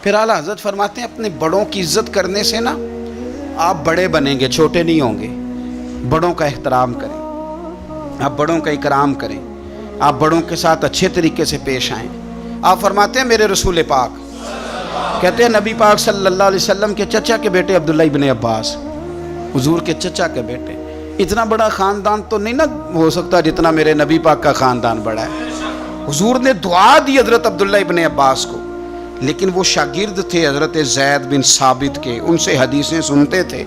پھر اعلیٰ حضرت فرماتے ہیں اپنے بڑوں کی عزت کرنے سے نا آپ بڑے بنیں گے، چھوٹے نہیں ہوں گے۔ بڑوں کا احترام کریں، آپ بڑوں کا اکرام کریں، آپ بڑوں کے ساتھ اچھے طریقے سے پیش آئیں۔ آپ فرماتے ہیں میرے رسول پاک کہتے ہیں نبی پاک صلی اللہ علیہ وسلم کے چچا کے بیٹے عبداللہ ابن عباس، حضور کے چچا کے بیٹے، اتنا بڑا خاندان تو نہیں نا ہو سکتا جتنا میرے نبی پاک کا خاندان بڑا ہے۔ حضور نے دعا دی حضرت عبداللہ ابن عباس کو، لیکن وہ شاگرد تھے حضرت زید بن ثابت کے، ان سے حدیثیں سنتے تھے۔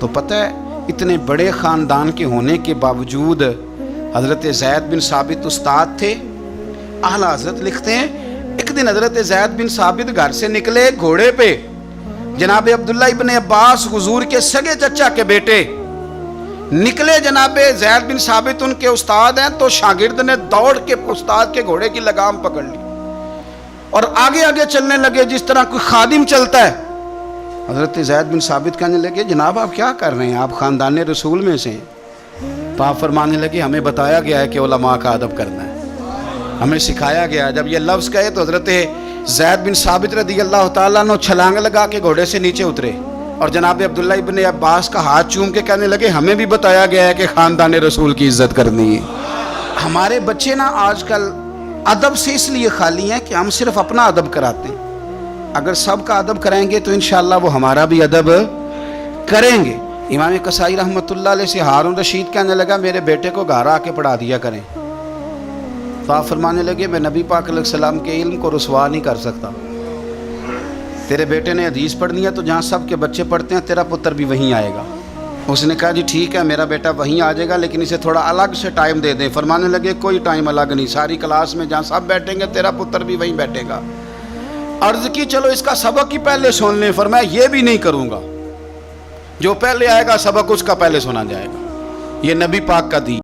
تو پتہ ہے اتنے بڑے خاندان کے ہونے کے باوجود حضرت زید بن ثابت استاد تھے۔ اعلیٰ حضرت لکھتے ہیں ایک دن حضرت زید بن ثابت گھر سے نکلے گھوڑے پہ، جناب عبداللہ ابن عباس حضور کے سگے چچا کے بیٹے نکلے، جناب زید بن ثابت ان کے استاد ہیں، تو شاگرد نے دوڑ کے استاد کے گھوڑے کی لگام پکڑ لی اور آگے آگے چلنے لگے جس طرح کوئی خادم چلتا ہے۔ حضرت زید بن ثابت کہنے لگے جناب آپ کیا کر رہے ہیں، آپ خاندان رسول میں سے ہیں۔ تو آپ فرمانے لگے ہمیں بتایا گیا ہے کہ علماء کا ادب کرنا ہے، ہمیں سکھایا گیا۔ جب یہ لفظ کہے تو حضرت زید بن ثابت رضی اللہ تعالیٰ عنہ چھلانگ لگا کے گھوڑے سے نیچے اترے اور جناب عبداللہ ابن عباس کا ہاتھ چوم کے کہنے لگے ہمیں بھی بتایا گیا ہے کہ خاندان رسول کی عزت کرنی ہے۔ ہمارے بچے نا آج کل ادب سے اس لیے خالی ہیں کہ ہم صرف اپنا ادب کراتے ہیں۔ اگر سب کا ادب کرائیں گے تو انشاءاللہ وہ ہمارا بھی ادب کریں گے۔ امام کسائی رحمۃ اللہ علیہ سے ہارون رشید کہنے لگا میرے بیٹے کو گھر آ کے پڑھا دیا کریں۔ تو آپ فرمانے لگے میں نبی پاک علیہ السلام کے علم کو رسوا نہیں کر سکتا، تیرے بیٹے نے حدیث پڑھنی ہے تو جہاں سب کے بچے پڑھتے ہیں تیرا پتر بھی وہیں آئے گا۔ اس نے کہا جی ٹھیک ہے میرا بیٹا وہیں آ جائے گا، لیکن اسے تھوڑا الگ سے ٹائم دے دیں۔ فرمانے لگے کوئی ٹائم الگ نہیں، ساری کلاس میں جہاں سب بیٹھیں گے تیرا پتر بھی وہیں بیٹھے گا۔ عرض کی چلو اس کا سبق ہی پہلے سن لیں۔ فرمایا یہ بھی نہیں کروں گا، جو پہلے آئے گا سبق اس کا پہلے سنا جائے گا، یہ نبی پاک کا دی